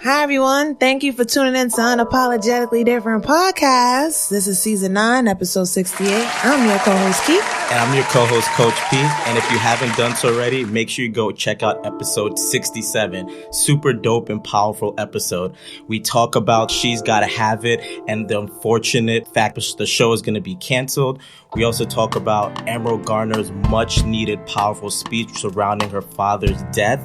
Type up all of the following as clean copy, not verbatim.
Hi, everyone. Thank you for tuning in to Unapologetically Different Podcast. This is season 9, episode 68. I'm your co-host, Keith. And I'm your co-host, Coach P. And if you haven't done so already, make sure you go check out episode 67. Super dope and powerful episode. We talk about She's Gotta Have It and the unfortunate fact that the show is going to be canceled. We also talk about Emerald Garner's much needed powerful speech surrounding her father's death.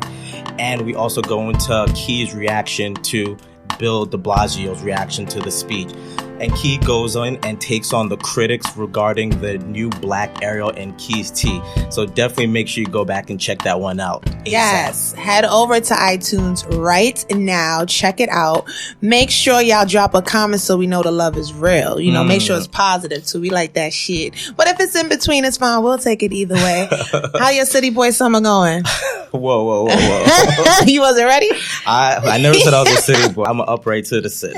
And we also go into Key's reaction to Bill de Blasio's reaction to the speech. And Key goes on and takes on the critics regarding the new Black Ariel and keystea. So definitely make sure you go back and check that one out. Yes, head over to iTunes right now. Check it out. Make sure y'all drop a comment so we know the love is real. You know, make sure it's positive too. We like that shit. But if it's in between, it's fine. We'll take it either way. How your city boy summer going? Whoa. You wasn't ready? I never said I was a city boy. I'm upright citizen.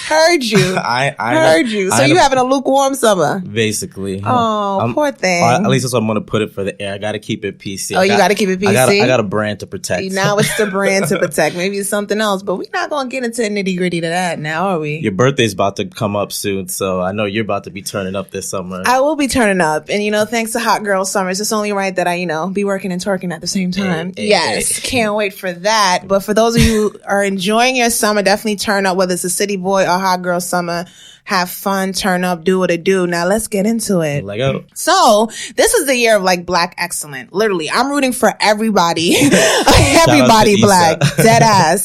Heard you. I heard you. So you having a lukewarm summer? Basically. Oh, poor thing. At least that's what I'm going to put it for the air. I got to keep it PC. Oh, you got to keep it PC? I got a brand to protect. Now it's the brand to protect. Maybe it's something else, but we're not going to get into nitty gritty to that now, are we? Your birthday's about to come up soon, so I know you're about to be turning up this summer. I will be turning up. And, thanks to Hot Girl Summers, it's only right that I, be working and twerking at the same time. Yes. Can't wait for that. But for those of you who are enjoying your summer, definitely turn up, whether it's a city boy or Hot Girl Summer. Have fun, turn up, do what it do. Now let's get into it. Let go. So this is the year of Black excellence. Literally, I'm rooting for everybody. Everybody Black. Dead ass.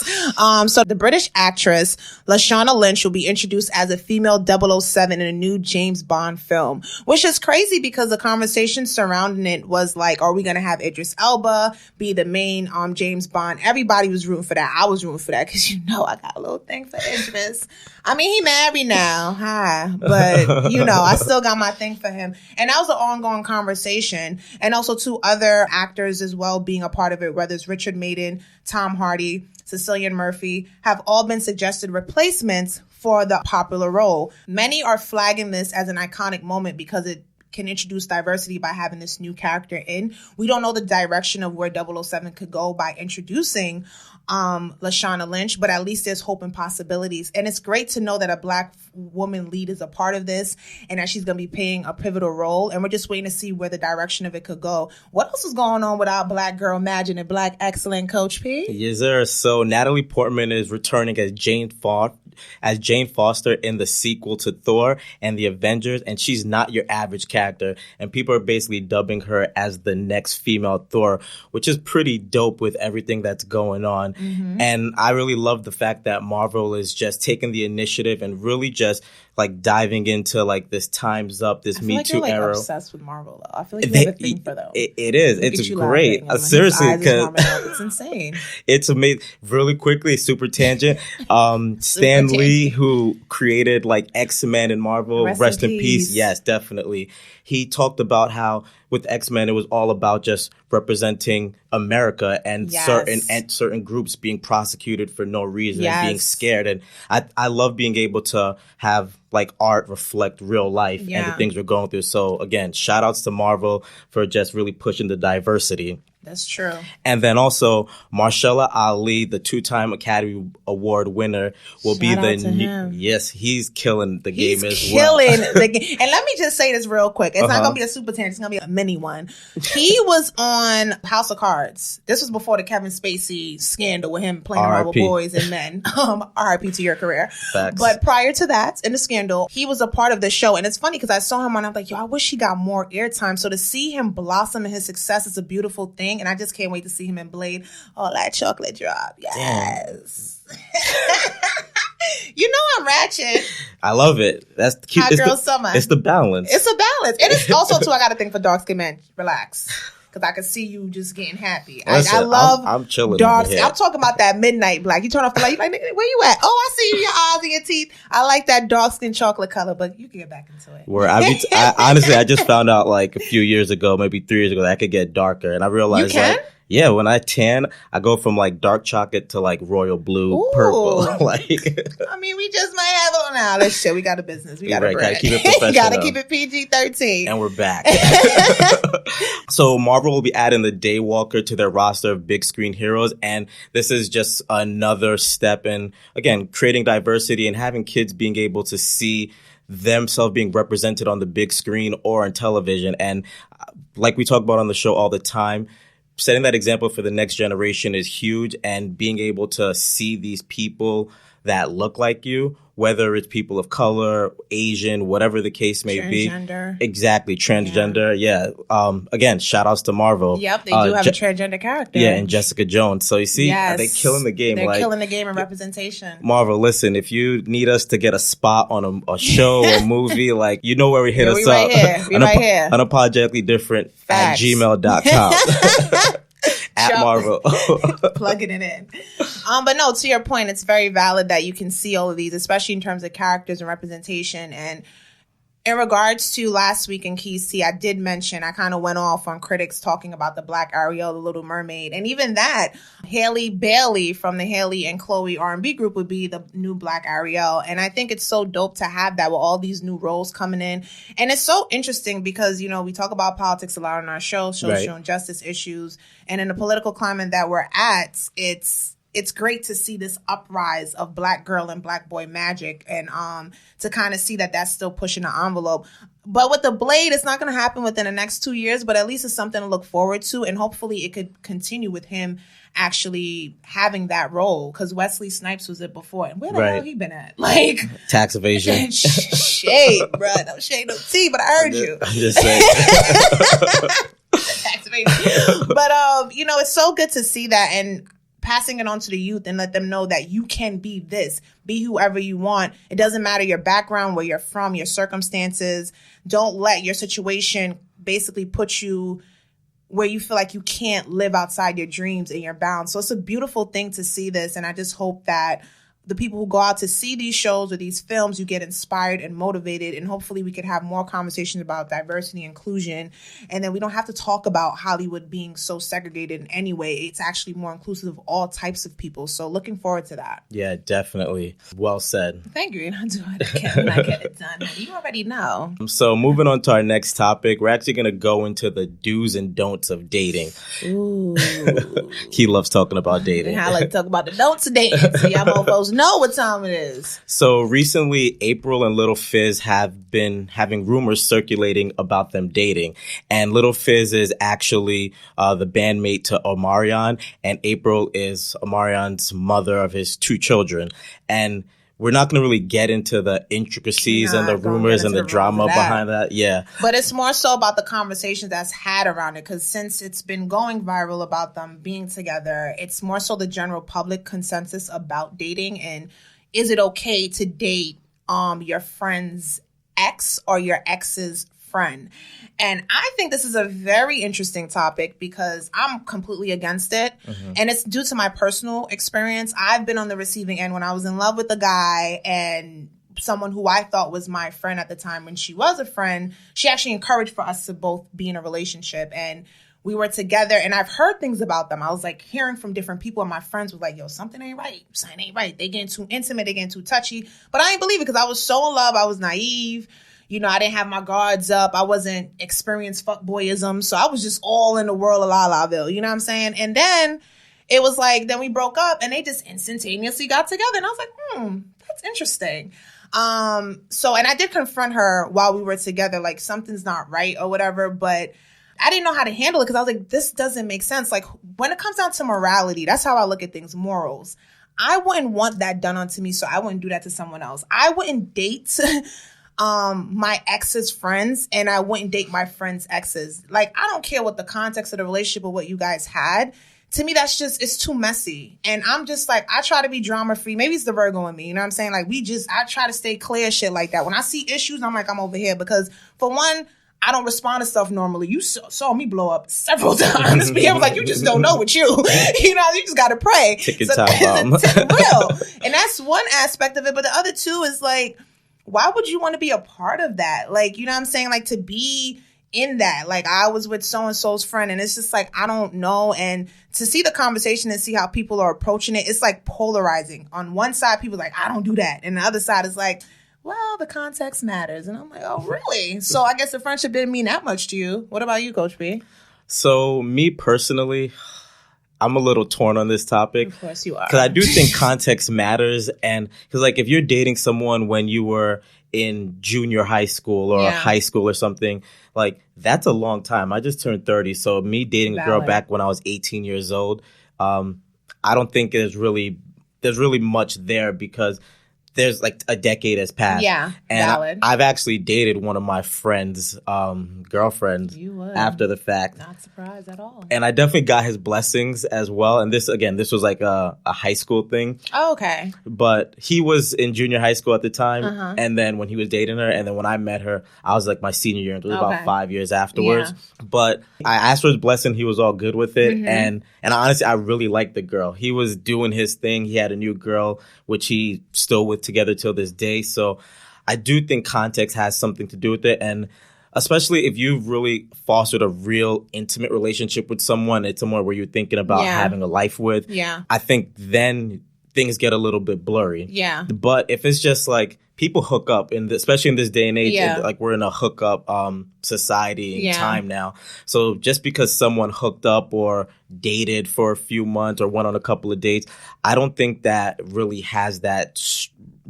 So the British actress Lashana Lynch will be introduced as a female 007 in a new James Bond film, which is crazy because the conversation surrounding it was are we going to have Idris Elba be the main James Bond? Everybody was rooting for that. I was rooting for that because I got a little thing for Idris. I mean, he married now. Hi. But, I still got my thing for him. And that was an ongoing conversation. And also 2 other actors as well being a part of it, whether it's Richard Madden, Tom Hardy, Cillian Murphy, have all been suggested replacements for the popular role. Many are flagging this as an iconic moment because it can introduce diversity by having this new character in. We don't know the direction of where 007 could go by introducing Lashana Lynch, but at least there's hope and possibilities. And it's great to know that a Black woman lead is a part of this and that she's going to be playing a pivotal role. And we're just waiting to see where the direction of it could go. What else is going on with our Black girl Imagine and Black excellent Coach P? Yes, sir. So Natalie Portman is returning as Jane Foster in the sequel to Thor and the Avengers, and she's not your average character. And people are basically dubbing her as the next female Thor, which is pretty dope with everything that's going on. Mm-hmm. And I really love the fact that Marvel is just taking the initiative and really just diving into this Time's Up, this Me Too era. I'm obsessed with Marvel though. I feel like they have a thing for them. It is. It's great. Seriously, because it's insane. It's amazing. Really quickly, super tangent. Stan Lee, who created X-Men and Marvel, rest in peace. Yes, definitely. He talked about how with X-Men, it was all about just representing America and certain groups being prosecuted for no reason and being scared. And I love being able to have art reflect real life and the things we're going through. So again, shout outs to Marvel for just really pushing the diversity. That's true. And then also, Mahershala Ali, the 2-time Academy Award winner, will be the new. Yes, he's killing the game as well. He's killing the game. And let me just say this real quick. It's not going to be a super tangent. It's going to be a mini one. He was on House of Cards. This was before the Kevin Spacey scandal with him playing horrible boys and men. R.I.P. to your career. Facts. But prior to that, in the scandal, he was a part of the show. And it's funny because I saw him on, I'm like, I wish he got more airtime. So to see him blossom in his success is a beautiful thing. And I just can't wait to see him in Blade. Oh, that chocolate drop. Yes. I'm ratchet. I love it. That's the cute. Hot girl summer. It's the balance. It's a balance. And it's also, too, I got to think for dark skin men. Relax. Because I can see you just getting happy. Listen, I love I'm chilling dark skin. I'm talking about that midnight black. You turn off the light, you're like, where you at? Oh, I see you, your eyes and your teeth. I like that dark skin chocolate color, but you can get back into it. Where honestly, I just found out a few years ago, maybe 3 years ago, that I could get darker. And I realized you can? Yeah, when I tan, I go from dark chocolate to royal blue, purple. I mean, we just might have no. Let's chill. We got a business. We got a brand. Gotta keep it professional. Gotta keep it PG-13. And we're back. So Marvel will be adding the Daywalker to their roster of big screen heroes. And this is just another step in, again, creating diversity and having kids being able to see themselves being represented on the big screen or on television. And like we talk about on the show all the time, setting that example for the next generation is huge, and being able to see these people that look like you, whether it's people of color, Asian, whatever the case may be. Transgender. Exactly. Transgender. Yeah. Again, shout outs to Marvel. Yep. They do have a transgender character. Yeah. And Jessica Jones. So you see, they're killing the game. They're killing the game in representation. Marvel, listen, if you need us to get a spot on a show or movie, like, you know where we hit us up. We right here. Unapologetically different at gmail.com. At Marvel. Plugging it in. But no, to your point, it's very valid that you can see all of these, especially in terms of characters and representation. And in regards to last week in keystea, I did mention, I kind of went off on critics talking about the Black Ariel, the Little Mermaid. And even that, Halle Bailey from the Halle and Chloe R&B group would be the new Black Ariel. And I think it's so dope to have that with all these new roles coming in. And it's so interesting because, you know, we talk about politics a lot on our show, social and justice issues. And in the political climate that we're at, it's great to see this uprise of Black girl and Black boy magic, and to kind of see that that's still pushing the envelope. But with the Blade, it's not going to happen within the next 2 years, but at least it's something to look forward to. And hopefully it could continue with him actually having that role, because Wesley Snipes was it before. And where the hell he been at? Like, tax evasion. Shade, bro. No shade, no tea, but I heard you. I'm just saying. Tax evasion. But, you know, it's so good to see that, and passing it on to the youth and let them know that you can be this, be whoever you want. It doesn't matter your background, where you're from, your circumstances. Don't let your situation basically put you where you feel like you can't live outside your dreams and your bounds. So it's a beautiful thing to see this. And I just hope that the people who go out to see these shows or these films, you get inspired and motivated, and hopefully we could have more conversations about diversity and inclusion. And then we don't have to talk about Hollywood being so segregated in any way. It's actually more inclusive of all types of people. So looking forward to that. Yeah, definitely. Well said. Thank you. I'll do it again when I get it done. You already know. So moving on to our next topic, we're actually going to go into the do's and don'ts of dating. Ooh. He loves talking about dating. I like to talk about the don'ts of dating. So y'all mofos know what time it is. So recently, April and Little Fizz have been having rumors circulating about them dating. And Little Fizz is actually the bandmate to Omarion, and April is Omarion's mother of his 2 children. And we're not going to really get into the intricacies and the rumors and the drama behind that. Yeah. But it's more so about the conversations that's had around it, because since it's been going viral about them being together, it's more so the general public consensus about dating. And is it okay to date your friend's ex or your ex's friend? And I think this is a very interesting topic because I'm completely against it. Mm-hmm. And it's due to my personal experience. I've been on the receiving end when I was in love with a guy, and someone who I thought was my friend at the time when she was a friend, she actually encouraged for us to both be in a relationship. And we were together, and I've heard things about them. I was like hearing from different people, and my friends were like, yo, something ain't right. Something ain't right. They getting too intimate. They getting too touchy. But I didn't believe it because I was so in love. I was naive. You know, I didn't have my guards up. I wasn't experienced fuckboyism. So I was just all in the world of La Laville. You know what I'm saying? And then it was like, then we broke up and they just instantaneously got together. And I was like, that's interesting. So, and I did confront her while we were together, like something's not right or whatever. But I didn't know how to handle it because I was like, this doesn't make sense. Like when it comes down to morality, that's how I look at things, morals. I wouldn't want that done onto me. So I wouldn't do that to someone else. I wouldn't date my ex's friends, and I wouldn't date my friends' exes. Like, I don't care what the context of the relationship or what you guys had. To me, that's just, it's too messy. And I'm just like, I try to be drama free. Maybe it's the Virgo in me. You know what I'm saying? Like, I try to stay clear shit like that. When I see issues, I'm like, I'm over here. Because for one, I don't respond to stuff normally. You saw me blow up several times. But I was like, you just don't know with you. You know, you just got to pray. Take your time, Mom. Real. And that's one aspect of it. But the other two is like, why would you want to be a part of that? Like, you know what I'm saying? Like, to be in that. Like, I was with so-and-so's friend, and it's just like, I don't know. And to see the conversation and see how people are approaching it, it's like polarizing. On one side, people are like, I don't do that. And the other side is like, well, the context matters. And I'm like, oh, really? So I guess the friendship didn't mean that much to you. What about you, Coach B? So me personally, I'm a little torn on this topic. Of course you are. Because I do think context matters. And because like if you're dating someone when you were in junior high school or high school or something, like that's a long time. I just turned 30. So me dating a girl back when I was 18 years old, I don't think there's really much there because there's like a decade has passed. Yeah, and valid. I've actually dated one of my friends' girlfriends after the fact. Not surprised at all. And I definitely got his blessings as well. And this was like a high school thing. Oh, okay. But he was in junior high school at the time. And then when he was dating her, and then when I met her, I was like my senior year. It was about 5 years afterwards. Yeah. But I asked for his blessing. He was all good with it. And honestly, I really liked the girl. He was doing his thing. He had a new girl, which he still with together till this day. So I do think context has something to do with it. And especially if you've really fostered a real intimate relationship with someone, it's someone where you're thinking about having a life with. Yeah. I think then things get a little bit blurry. Yeah. But if it's just like people hook up, especially in this day and age, like we're in a hookup society and time now. So just because someone hooked up or dated for a few months or went on a couple of dates, I don't think that really has that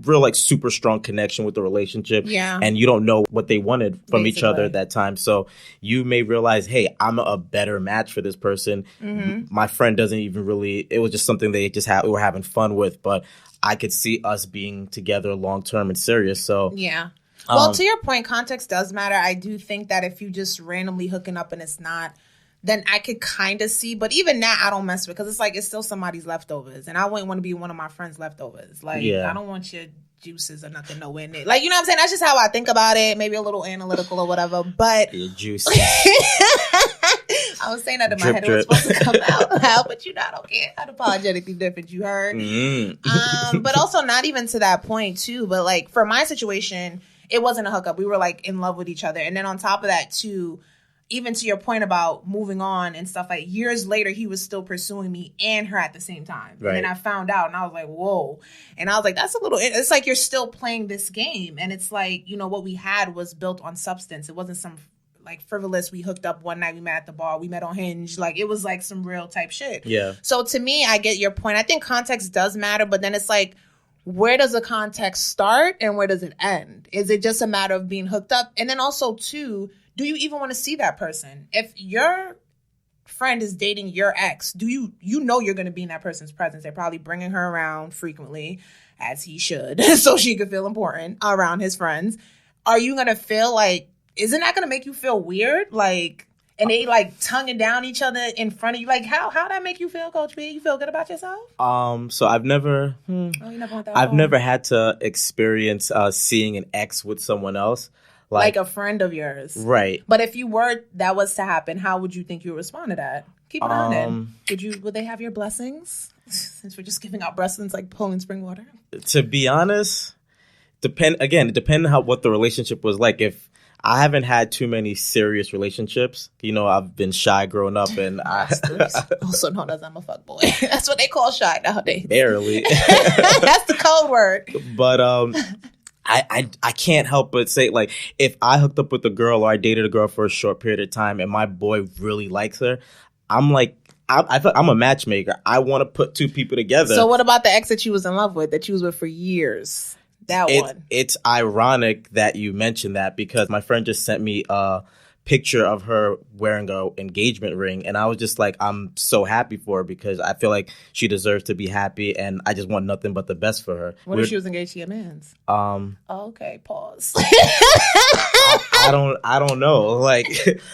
real like super strong connection with the relationship. Yeah. And you don't know what they wanted from each other at that time. So you may realize, hey, I'm a better match for this person. My friend doesn't even really, it was just something they just we were having fun with, but I could see us being together long term and serious. So yeah. Well, to your point, context does matter. I do think that if you just randomly hooking up and it's not, then I could kind of see. But even that, I don't mess with because it's like it's still somebody's leftovers. And I wouldn't want to be one of my friends' leftovers. Like, I don't want your juices or nothing nowhere near. Like, you know what I'm saying? That's just how I think about it. Maybe a little analytical or whatever. But your juices. I was saying that in my head. It was supposed to come out. But you know, I don't care. Unapologetically different, you heard. But also not even to that point, too. But like for my situation, it wasn't a hookup. We were like in love with each other. And then on top of that, too, even to your point about moving on and stuff, like years later, he was still pursuing me and her at the same time. Right. And then I found out and I was like, whoa. And I was like, that's a little, it's like you're still playing this game. And it's like, you know, what we had was built on substance. It wasn't some like frivolous, we hooked up one night, we met at the bar, we met on Hinge. Like it was like some real type shit. Yeah. So to me, I get your point. I think context does matter, but then it's like, where does the context start and where does it end? Is it just a matter of being hooked up? And then also, too, do you even want to see that person? If your friend is dating your ex, do you know you're going to be in that person's presence? They're probably bringing her around frequently, as he should, so she could feel important around his friends. Are you going to feel like, isn't that going to make you feel weird? Like, and they like tonguing down each other in front of you. Like, how that make you feel, Coach B? You feel good about yourself? So I've never, I've never had to experience seeing an ex with someone else. Like a friend of yours. Right. But if that was to happen, how would you think you would respond to that? Keep it on it. Would they have your blessings? Since we're just giving out blessings like pulling spring water. To be honest, it depends on what the relationship was like. If I haven't had too many serious relationships, you know, I've been shy growing up and also known as I'm a fuckboy. That's what they call shy nowadays. Barely. That's the code word. But I can't help but say, like, if I hooked up with a girl or I dated a girl for a short period of time and my boy really likes her, I'm like, I feel I'm a matchmaker. I want to put two people together. So what about the ex that you was in love with, that you was with for years? It's ironic that you mentioned that because my friend just sent me a picture of her wearing an engagement ring. And I was just like, I'm so happy for her because I feel like she deserves to be happy. And I just want nothing but the best for her. What if she was engaged to your man's? Okay, pause. I don't know. Like,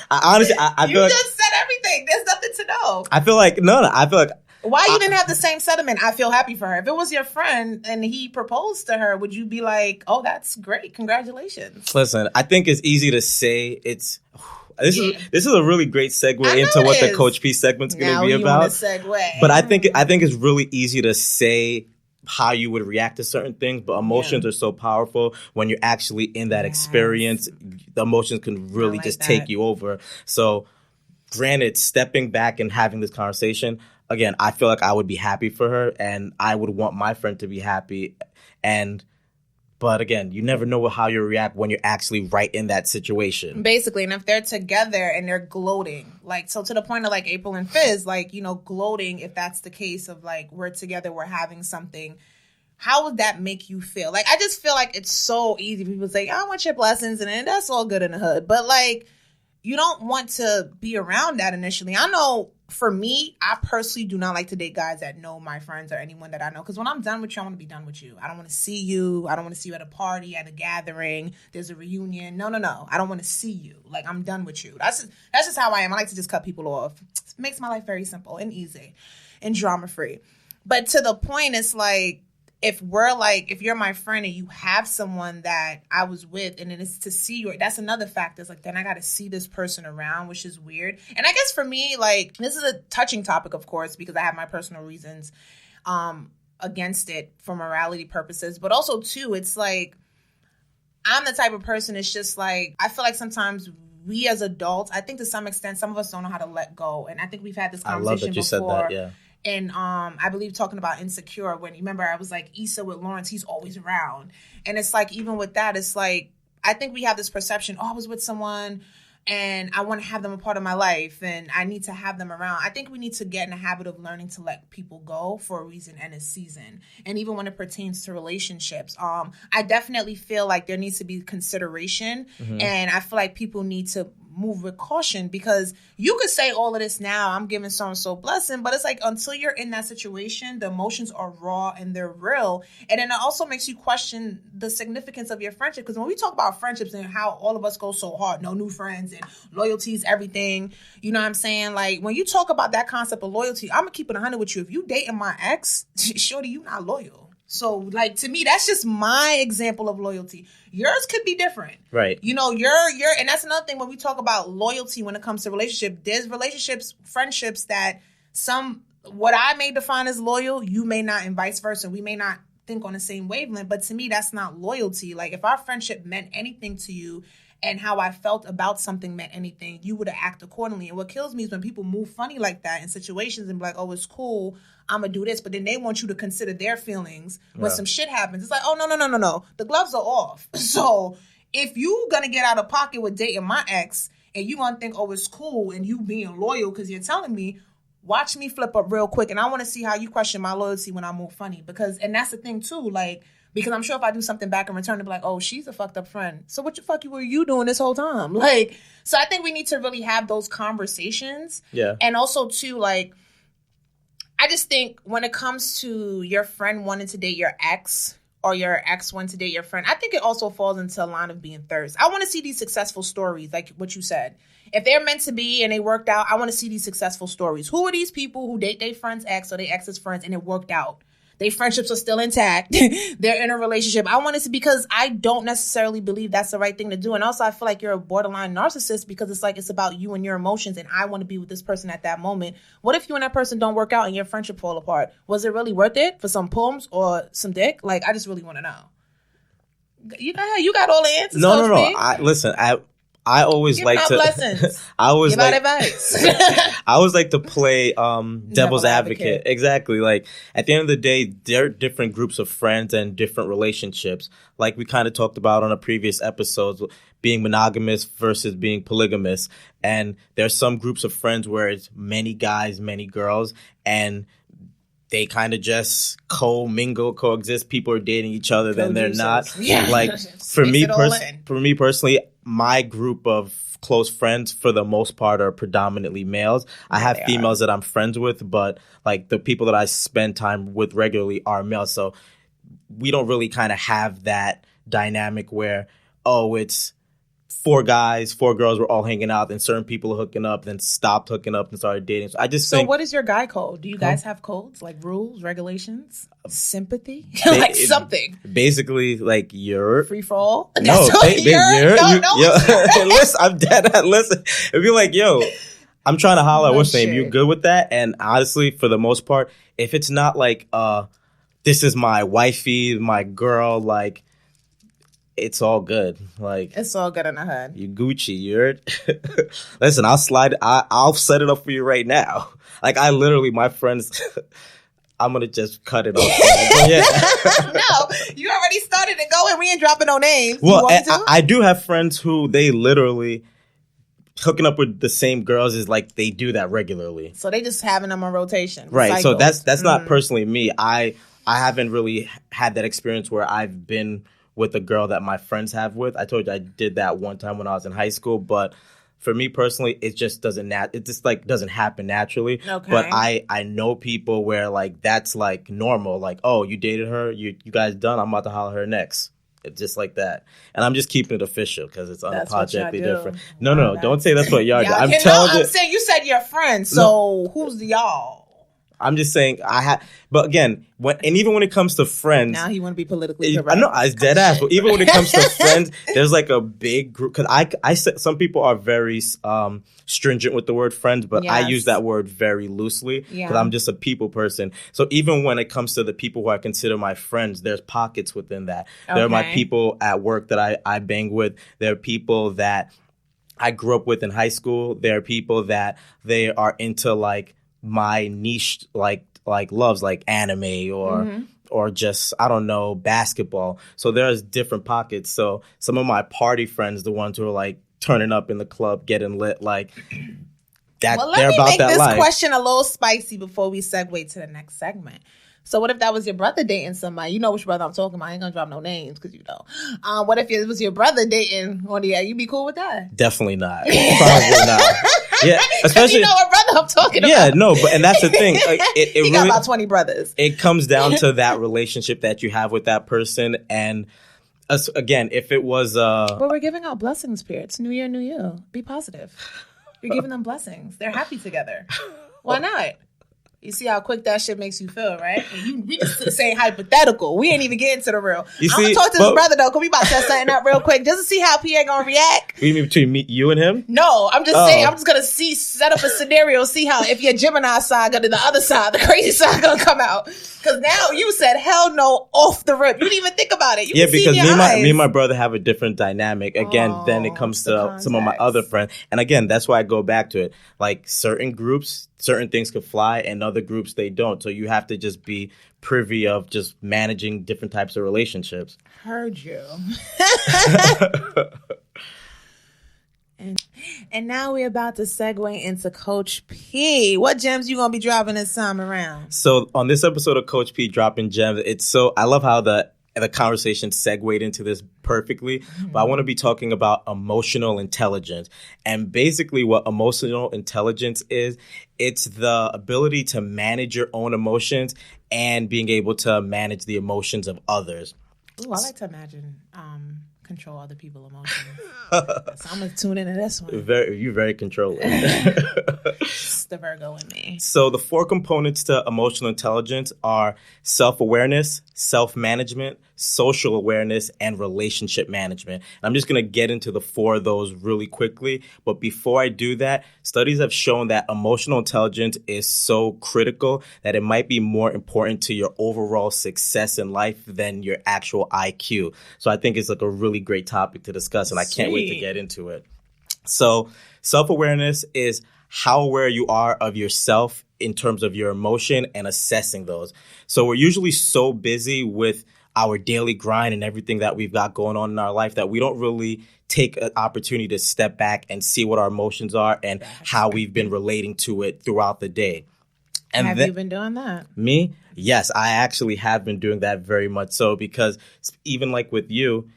I honestly feel like... You just said everything. There's nothing to know. I feel like, I feel like... Why you didn't have the same sentiment? I feel happy for her. If it was your friend and he proposed to her, would you be like, "Oh, that's great, congratulations"? Listen, I think it's easy to say. This is a really great segue into what the Coach P segment's going to be about. Want to segue. But I think it's really easy to say how you would react to certain things, but emotions are so powerful when you're actually in that experience. The emotions can really just take you over. So, granted, stepping back and having this conversation. Again, I feel like I would be happy for her and I would want my friend to be happy. But But again, you never know how you react when you're actually right in that situation. Basically, and if they're together and they're gloating, like, so to the point of like April and Fizz, like, you know, gloating, if that's the case of like, we're together, we're having something, how would that make you feel? Like, I just feel like it's so easy. People say, I want your blessings, and then that's all good in the hood. But like, you don't want to be around that initially. I know for me, I personally do not like to date guys that know my friends or anyone that I know. Because when I'm done with you, I want to be done with you. I don't want to see you. I don't want to see you at a party, at a gathering. There's a reunion. No. I don't want to see you. Like, I'm done with you. That's just how I am. I like to just cut people off. It makes my life very simple and easy and drama free. But to the point, it's like, if you're my friend and you have someone that I was with, and then it's to see you, that's another factor. It's like, then I got to see this person around, which is weird. And I guess for me, like, this is a touching topic, of course, because I have my personal reasons against it for morality purposes. But also, too, it's like, I'm the type of person, it's just like, I feel like sometimes we as adults, I think to some extent, some of us don't know how to let go. And I think we've had this conversation before. I love that you said that, yeah. And I believe talking about Insecure, when you remember I was like, Issa with Lawrence, he's always around. And it's like, even with that, it's like, I think we have this perception, I was with someone and I want to have them a part of my life and I need to have them around. I think we need to get in the habit of learning to let people go for a reason and a season. And even when it pertains to relationships, I definitely feel like there needs to be consideration. Mm-hmm. And I feel like people need to move with caution, because you could say all of this now, I'm giving so-and-so blessing, but it's like, until you're in that situation, the emotions are raw and they're real. And then it also makes you question the significance of your friendship. Because when we talk about friendships and how all of us go so hard, no new friends and loyalty is everything, you know what I'm saying? Like, when you talk about that concept of loyalty, I'm gonna keep it 100 with you. If you dating my ex, shorty, you not loyal. So, like, to me, that's just my example of loyalty. Yours could be different. Right. You know, you're, and that's another thing when we talk about loyalty when it comes to relationship. There's relationships, friendships that what I may define as loyal, you may not, and vice versa. We may not think on the same wavelength, but to me, that's not loyalty. Like, if our friendship meant anything to you and how I felt about something meant anything, you would have acted accordingly. And what kills me is when people move funny like that in situations and be like, oh, it's cool, I'm going to do this. But then they want you to consider their feelings when some shit happens. It's like, oh, no. The gloves are off. So if you going to get out of pocket with dating my ex and you going to think, oh, it's cool, and you being loyal because you're telling me, watch me flip up real quick. And I want to see how you question my loyalty when I move funny. And that's the thing too, like, because I'm sure if I do something back in return, they'll be like, oh, she's a fucked up friend. So what the fuck were you doing this whole time? Like, so I think we need to really have those conversations. Yeah. And also, too, like, I just think when it comes to your friend wanting to date your ex or your ex wanting to date your friend, I think it also falls into a line of being thirst. I want to see these successful stories, like what you said. If they're meant to be and they worked out, I want to see these successful stories. Who are these people who date their friend's ex or their ex's friends and it worked out? Their friendships are still intact. They're in a relationship. I want it to, because I don't necessarily believe that's the right thing to do. And also, I feel like you're a borderline narcissist, because it's like, it's about you and your emotions, and I want to be with this person at that moment. What if you and that person don't work out and your friendship fall apart? Was it really worth it for some poems or some dick? Like, I just really want to know. You got all the answers. No. I always give like to lessons. I always give like out advice. I always like to play devil's advocate. Exactly. Like, at the end of the day, there are different groups of friends and different relationships. Like we kind of talked about on a previous episodes, being monogamous versus being polygamous. And there's some groups of friends where it's many guys, many girls, and they kind of just coexist. People are dating each other, then they're not. Yeah. Like, for me personally, my group of close friends, for the most part, are predominantly males. I have females that I'm friends with, but like the people that I spend time with regularly are males. So we don't really kind of have that dynamic where, oh, it's 4 guys, 4 girls were all hanging out, then certain people are hooking up, then stopped hooking up and started dating. So I just think, what is your guy code? Do you guys have codes, like rules, regulations, sympathy, like something? Basically, like, you're free for all. No, listen, I'm dead. Listen, if you're like, yo, I'm trying to holler at what's name, you good with that? And honestly, for the most part, if it's not like, this is my wifey, my girl, like, it's all good. Like, it's all good in the hood. You Gucci, you heard? Listen, I'll set it up for you right now. Like, I literally, my friends, I'm going to just cut it off. Yeah. No, you already started it. Go and we ain't dropping no names. Well, I do have friends who they literally hooking up with the same girls is like they do that regularly. So they just having them on rotation. Right. So that's not personally me. I haven't really had that experience where I've been with a girl that my friends have with. I told you I did that one time when I was in high school, but for me personally, it just doesn't happen naturally. Okay. But I know people where like that's like normal. Like, oh, you dated her, you guys done. I'm about to holler her next. It's just like that. And I'm just keeping it official because it's unapologetically different. No, don't say that's what y'all do. I'm saying you said your friends. So who's the y'all? I'm just saying but again, even when it comes to friends, now he want to be politically correct. I know it's dead ass. But even when it comes to friends, there's like a big group. Because I some people are very stringent with the word friends, but I use that word very loosely because I'm just a people person. So even when it comes to the people who I consider my friends, there's pockets within that. Okay. There are my people at work that I bang with. There are people that I grew up with in high school. There are people that they are into like my niche like loves like anime or just I don't know basketball. So there's different pockets. So some of my party friends, the ones who are like turning up in the club, getting lit, like that. Well, they're about that life. Let me make this question a little spicy before we segue to the next segment. So what if that was your brother dating somebody? You know which brother I'm talking about. I ain't gonna drop no names because you know. What if it was your brother dating one of you? You be cool with that? Definitely not. Probably not. Yeah, especially you know what brother I'm talking about. Yeah, no, and that's the thing. Like, it he really got about 20 brothers. It comes down to that relationship that you have with that person, and again, if it was But we're giving out blessings, spirits. New year, new you. Be positive. You're giving them blessings. They're happy together. Why not? You see how quick that shit makes you feel, right? We just saying hypothetical. We ain't even getting to the real. I'm gonna talk to this brother though, because we about to set something up real quick just to see how Pierre gonna react. You mean between you and him? No, I'm just saying. I'm just gonna set up a scenario, see how if your Gemini side gonna the other side, the crazy side gonna come out. Because now you said hell no off the rip. You didn't even think about it. Because me and my brother have a different dynamic. Again, then it comes to some of my other friends, and again, that's why I go back to it. Like certain groups, certain things could fly, and other groups they don't. So you have to just be privy of just managing different types of relationships. Heard you. And now we're about to segue into Coach P. What gems you gonna be dropping this time around? So on this episode of Coach P Dropping Gems, I love how the conversation segued into this perfectly, but I want to be talking about emotional intelligence. And basically what emotional intelligence is, it's the ability to manage your own emotions and being able to manage the emotions of others. Ooh, I like to imagine control other people's emotions. So I'm going to tune into this one. You're very controlling. It's the Virgo in me. So the 4 components to emotional intelligence are self-awareness, self-management, social awareness, and relationship management. And I'm just going to get into the 4 of those really quickly. But before I do that, studies have shown that emotional intelligence is so critical that it might be more important to your overall success in life than your actual IQ. So I think it's like a really great topic to discuss, and I can't wait to get into it. So self-awareness is how aware you are of yourself in terms of your emotion and assessing those. So we're usually so busy with our daily grind and everything that we've got going on in our life that we don't really take an opportunity to step back and see what our emotions are and how we've been relating to it throughout the day. And have you been doing that? Me? Yes, I actually have been doing that very much so, because even like with you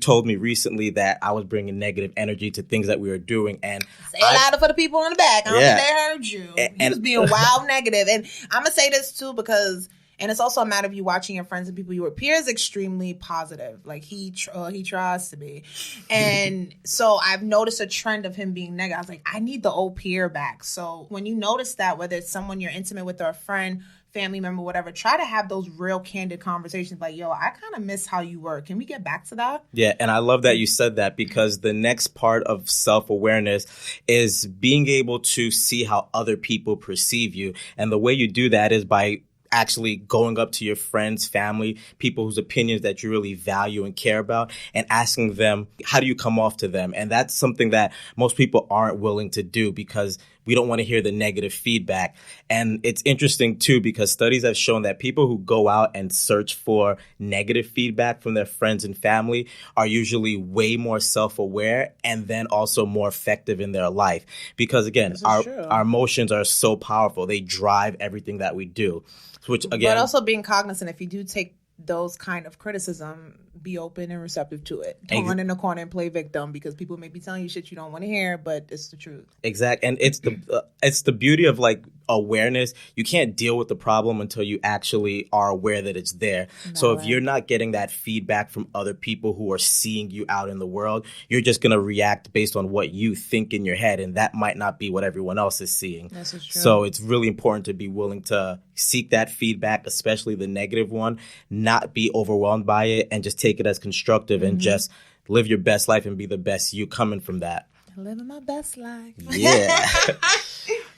told me recently that I was bringing negative energy to things that we were doing. And say it louder for the people in the back. I don't think they heard you. You was being wild negative. And I'm going to say this too because, and it's also a matter of you watching your friends and people you were. Pierre is extremely positive. Like he tries to be. And so I've noticed a trend of him being negative. I was like, I need the old Pierre back. So when you notice that, whether it's someone you're intimate with or a friend, family member, whatever, try to have those real candid conversations like, yo, I kind of miss how you were. Can we get back to that? Yeah, and I love that you said that, because the next part of self-awareness is being able to see how other people perceive you. And the way you do that is by actually going up to your friends, family, people whose opinions that you really value and care about, and asking them, how do you come off to them? And that's something that most people aren't willing to do, because we don't want to hear the negative feedback. And it's interesting too, because studies have shown that people who go out and search for negative feedback from their friends and family are usually way more self-aware and then also more effective in their life. Because again, our emotions are so powerful. They drive everything that we do. Which again, but also being cognizant, if you do take those kind of criticism, be open and receptive to it. Don't run in the corner and play victim, because people may be telling you shit you don't want to hear, but it's the truth. Exactly. And it's the beauty of like awareness. You can't deal with the problem until you actually are aware that it's there. So if you're not getting that feedback from other people who are seeing you out in the world, you're just going to react based on what you think in your head, and that might not be what everyone else is seeing. That's true. So it's really important to be willing to seek that feedback, especially the negative one, not be overwhelmed by it, and just take it as constructive and just live your best life and be the best you coming from that. Living my best life. Yeah.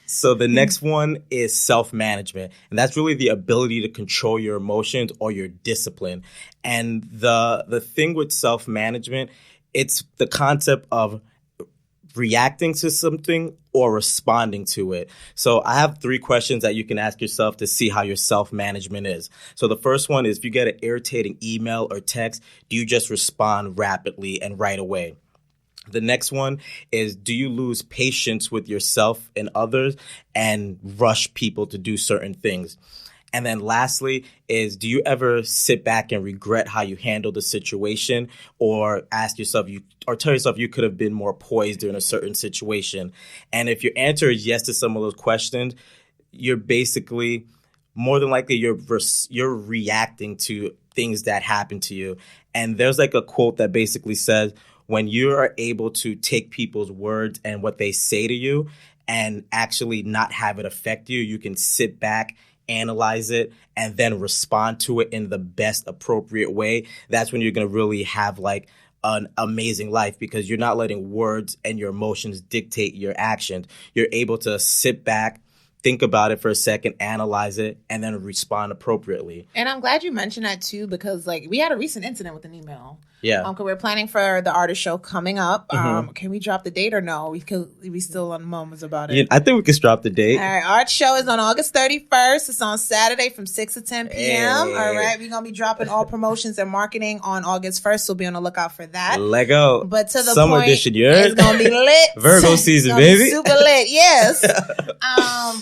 So the next one is self-management. And that's really the ability to control your emotions or your discipline. And the thing with self-management, it's the concept of reacting to something or responding to it. So I have 3 questions that you can ask yourself to see how your self-management is. So the first one is, if you get an irritating email or text, do you just respond rapidly and right away? The next one is, do you lose patience with yourself and others and rush people to do certain things? And then lastly is, do you ever sit back and regret how you handled the situation, or ask yourself, tell yourself you could have been more poised during a certain situation? And if your answer is yes to some of those questions, you're basically more than likely you're reacting to things that happen to you. And there's like a quote that basically says, when you are able to take people's words and what they say to you and actually not have it affect you, you can sit back, analyze it, and then respond to it in the best appropriate way. That's when you're going to really have like an amazing life, because you're not letting words and your emotions dictate your actions. You're able to sit back, think about it for a second, analyze it, and then respond appropriately. And I'm glad you mentioned that too, because like we had a recent incident with an email. Yeah. Because we're planning for the artist show coming up. Can we drop the date or no? We still on the moments about it. Yeah, I think we can drop the date. All right. Art show is on August 31st. It's on Saturday from 6 to 10 p.m. Hey. All right. We're going to be dropping all promotions and marketing on August 1st. So be on the lookout for that. Lego. But to the Summer point, edition, it's going to be lit. Virgo season, baby. Super lit. Yes.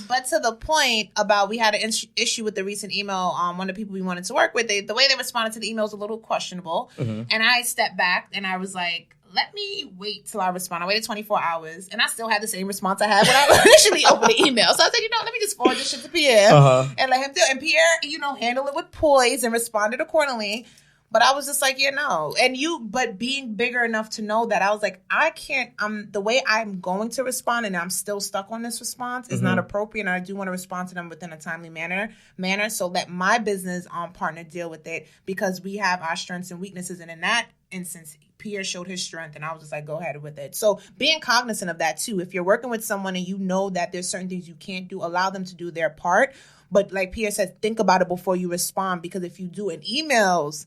But to the point about, we had an issue with the recent email. One of the people we wanted to work with, the way they responded to the email was a little questionable. And I stepped back and I was like, let me wait till I respond. I waited 24 hours and I still had the same response I had when I initially opened the email. So I said, let me just forward this shit to Pierre and let him do it. And Pierre, handled it with poise and responded accordingly. But I was just like, no. But being bigger enough to know that I was like, I can't, the way I'm going to respond and I'm still stuck on this response is not appropriate. And I do want to respond to them within a timely manner. So let my business partner deal with it, because we have our strengths and weaknesses. And in that instance, Pierre showed his strength and I was just like, go ahead with it. So being cognizant of that too. If you're working with someone and you know that there's certain things you can't do, allow them to do their part. But like Pierre said, think about it before you respond, because if you do in emails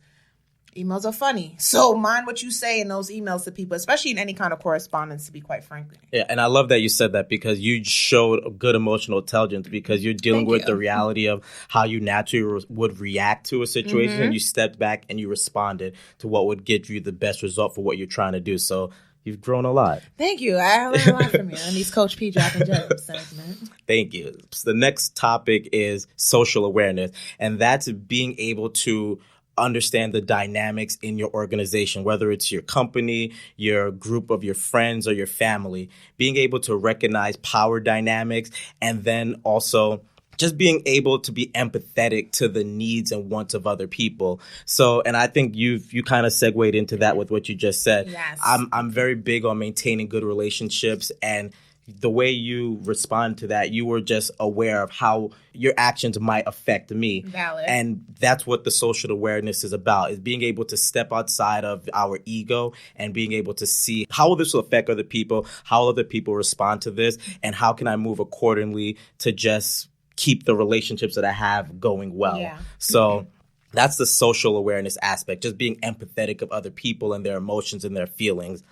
are funny. So mind what you say in those emails to people, especially in any kind of correspondence, to be quite frank. Yeah, and I love that you said that, because you showed a good emotional intelligence, because you're dealing with the reality of how you naturally would react to a situation, and you stepped back and you responded to what would get you the best result for what you're trying to do. So you've grown a lot. Thank you. I learned a lot from you and these Coach P dropping gems segment. Thank you. So the next topic is social awareness, and that's being able to understand the dynamics in your organization, whether it's your company, your group of your friends, or your family. Being able to recognize power dynamics, and then also just being able to be empathetic to the needs and wants of other people. So, and I think you kind of segued into that with what you just said. Yes. I'm very big on maintaining good relationships, and the way you respond to that, you were just aware of how your actions might affect me. Valid. And that's what the social awareness is about, is being able to step outside of our ego and being able to see how this will affect other people, how other people respond to this, and how can I move accordingly to just keep the relationships that I have going well. Yeah. So that's the social awareness aspect, just being empathetic of other people and their emotions and their feelings.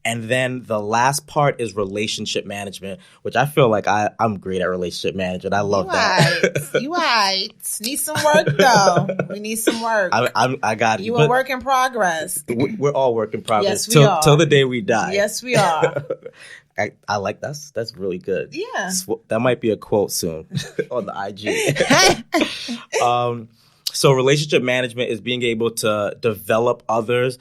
And then the last part is relationship management, which I feel like I'm great at relationship management. I love that. You right. Need some work though. We need some work. I got it. You a work in progress. We're all work in progress. Yes, we are. Till the day we die. Yes, we are. I like that's really good. Yeah. That might be a quote soon on the IG. So relationship management is being able to develop others,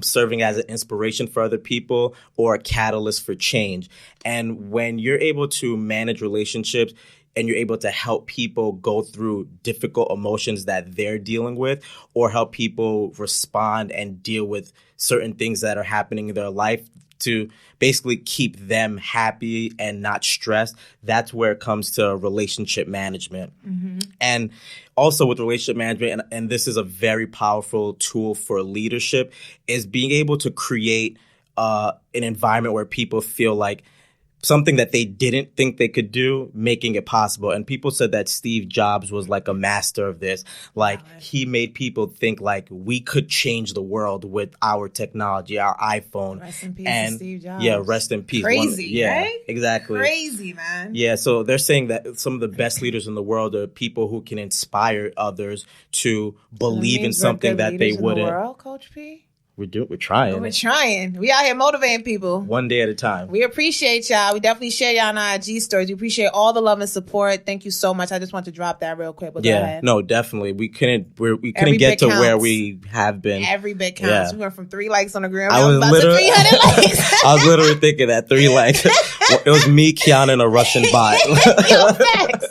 serving as an inspiration for other people or a catalyst for change. And when you're able to manage relationships and you're able to help people go through difficult emotions that they're dealing with, or help people respond and deal with certain things that are happening in their life to basically keep them happy and not stressed, that's where it comes to relationship management. Mm-hmm. And also with relationship management, and this is a very powerful tool for leadership, is being able to create an environment where people feel like something that they didn't think they could do, making it possible. And people said that Steve Jobs was like a master of this. Like he made people think like we could change the world with our technology, our iPhone. Rest in peace, Steve Jobs. Yeah, rest in peace. Crazy, right? Exactly. Crazy, man. Yeah, so they're saying that some of the best leaders in the world are people who can inspire others to believe in something that they wouldn't. In the world, Coach P? We're trying. We're trying. We out here motivating people. One day at a time. We appreciate y'all. We definitely share y'all on our IG stories. We appreciate all the love and support. Thank you so much. I just want to drop that real quick. But go ahead. No, definitely. We couldn't get to where we have been. Every bit counts. Yeah. We went from 3 likes on the gram. I was literally 300 likes. I was literally thinking that 3 likes. It was me, Kiana, and a Russian bot. Yo, facts.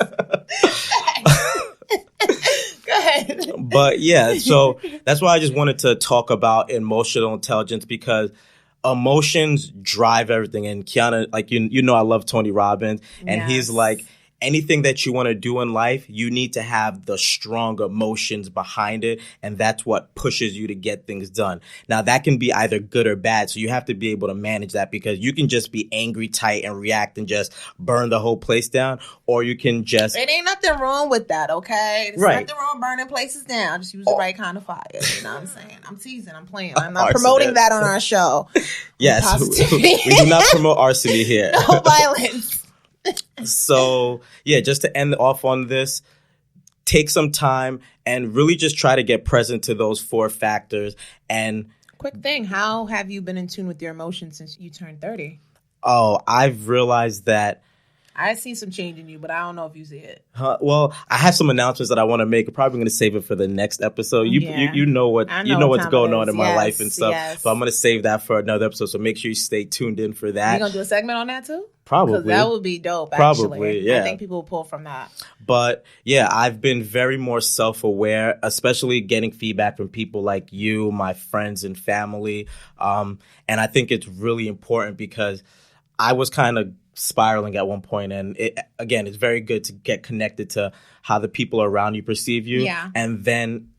But yeah, so that's why I just wanted to talk about emotional intelligence, because emotions drive everything. And Kiana, like you know, I love Tony Robbins, and he's like, anything that you want to do in life, you need to have the strong emotions behind it. And that's what pushes you to get things done. Now, that can be either good or bad. So you have to be able to manage that, because you can just be angry, tight, and react and just burn the whole place down. Or you can just... It ain't nothing wrong with that, okay? There's nothing wrong burning places down. Just use the right kind of fire. You know what I'm saying? I'm teasing. I'm playing. I'm not promoting that on our show. Yes. We do not promote arsony here. No violence. So, yeah, just to end off on this, take some time and really just try to get present to those 4 factors. And quick thing, how have you been in tune with your emotions since you turned 30? Oh, I've realized that I've seen some change in you, but I don't know if you see it. Well, I have some announcements that I want to make. I'm probably going to save it for the next episode. You know what's going on in my life and stuff. Yes. So I'm going to save that for another episode. So make sure you stay tuned in for that. You going to do a segment on that too? Probably. Because that would be dope, actually. Probably, yeah. I think people will pull from that. But yeah, I've been very more self-aware, especially getting feedback from people like you, my friends and family. And I think it's really important, because I was kind of spiraling at one point, and it's very good to get connected to how the people around you perceive you, and then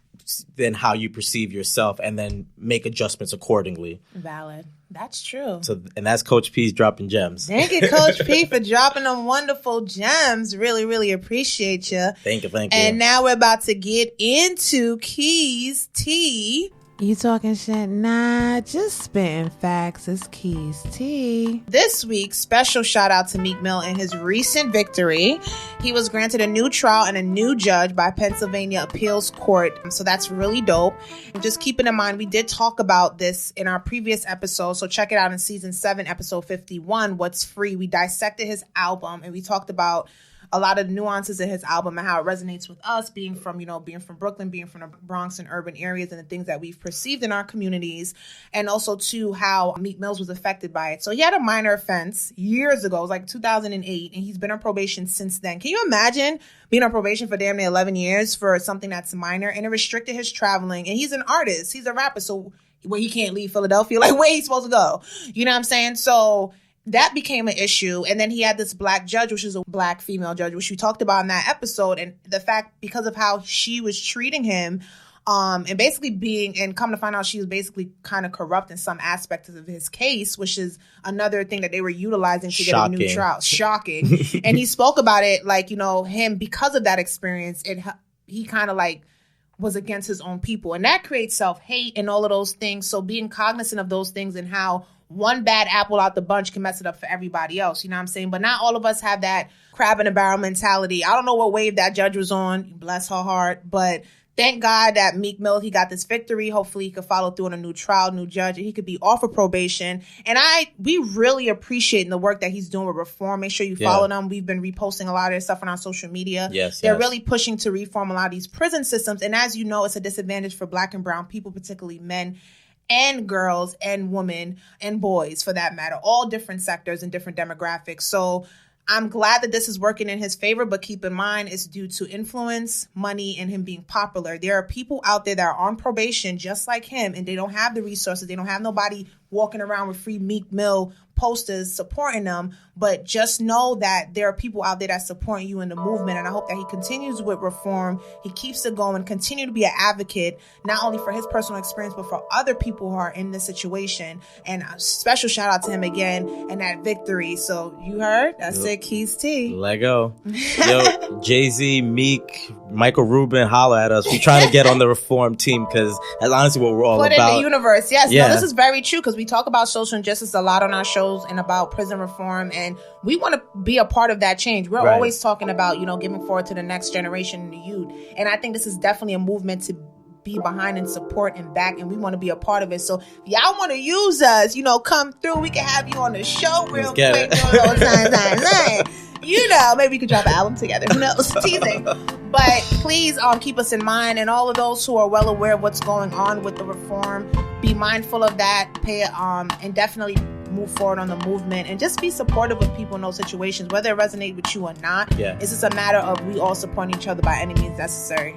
how you perceive yourself, and then make adjustments accordingly. Valid. That's true. So, and that's Coach P's dropping gems. Thank you, Coach P, for dropping them wonderful gems. Really, really appreciate you. Thank you. And now we're about to get into Keys Tea. You talking shit? Nah, just spitting facts. It's Keys Tea. This week, special shout out to Meek Mill and his recent victory. He was granted a new trial and a new judge by Pennsylvania Appeals Court. So that's really dope. And just keeping in mind, we did talk about this in our previous episode. So check it out in season 7, episode 51, What's Free. We dissected his album and we talked about a lot of nuances in his album and how it resonates with us, being from Brooklyn, being from the Bronx and urban areas, and the things that we've perceived in our communities, and also too how Meek Mills was affected by it. So he had a minor offense years ago, it was like 2008, and he's been on probation since then. Can you imagine being on probation for damn near 11 years for something that's minor? And it restricted his traveling, and he's an artist, he's a rapper, so he can't leave Philadelphia, like where he's supposed to go? You know what I'm saying? So that became an issue. And then he had this black judge, which is a black female judge, which we talked about in that episode. And the fact, because of how she was treating him, and basically come to find out she was basically kind of corrupt in some aspects of his case, which is another thing that they were utilizing to get a new trial. Shocking. And he spoke about it like, him, because of that experience, he kind of like was against his own people. And that creates self-hate and all of those things. So being cognizant of those things and how one bad apple out the bunch can mess it up for everybody else. You know what I'm saying? But not all of us have that crab in a barrel mentality. I don't know what wave that judge was on. Bless her heart. But thank God that Meek Mill, he got this victory. Hopefully he could follow through on a new trial, new judge, and he could be off of probation. And we really appreciate the work that he's doing with reform. Make sure you follow them. We've been reposting a lot of their stuff on our social media. They're really pushing to reform a lot of these prison systems. And as you know, it's a disadvantage for Black and brown people, particularly men and girls and women and boys, for that matter, all different sectors and different demographics. So I'm glad that this is working in his favor, but keep in mind it's due to influence, money, and him being popular. There are people out there that are on probation just like him, and they don't have the resources. They don't have nobody walking around with free Meek Mill posters supporting them. But just know that there are people out there that supporting you in the movement, and I hope that he continues with reform. He keeps it going, continue to be an advocate, not only for his personal experience, but for other people who are in this situation. And a special shout out to him again and that victory. So you heard? That's it, keystea. Lego. Yo, Jay-Z, Meek, Michael Rubin, holla at us. We're trying to get on the reform team because that's honestly what we're all about. Put in the universe. Yes, no, this is very true because we talk about social injustice a lot on our shows and about prison reform, and we want to be a part of that change. We're always talking about, giving forward to the next generation and the youth. And I think this is definitely a movement to be behind and support and back, and we want to be a part of it. So if y'all want to use us, come through. We can have you on the show real quick. Maybe we could drop an album together. Who knows? Teasing. But please keep us in mind, and all of those who are well aware of what's going on with the reform, be mindful of that. And definitely move forward on the movement, and just be supportive of people in those situations, whether it resonates with you or not. It's just a matter of we all supporting each other by any means necessary.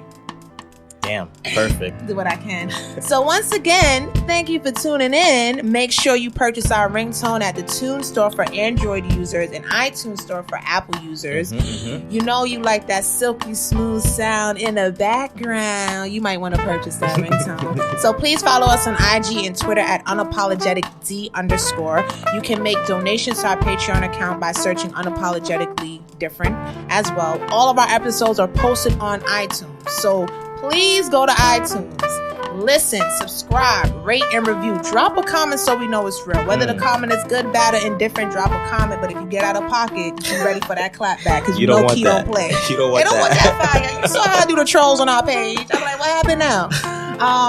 Damn, perfect. Do what I can. So once again, thank you for tuning in. Make sure you purchase our ringtone at the Tune Store for Android users and iTunes Store for Apple users. You know you like that silky smooth sound in the background. You might want to purchase that ringtone. So please follow us on IG and Twitter at unapologeticd_. You can make donations to our Patreon account by searching Unapologetically Different as well. All of our episodes are posted on iTunes. So please go to iTunes, listen, subscribe, rate, and review. Drop a comment so we know it's real. Whether the comment is good, bad, or indifferent, drop a comment. But if you get out of pocket, be ready for that clap back, because you know Key don't play. You don't want that fire. You saw how I do the trolls on our page. I'm like, what happened now?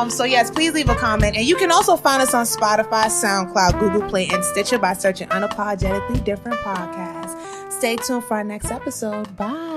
So yes, please leave a comment. And you can also find us on Spotify, SoundCloud, Google Play, and Stitcher by searching Unapologetically Different Podcast. Stay tuned for our next episode. Bye.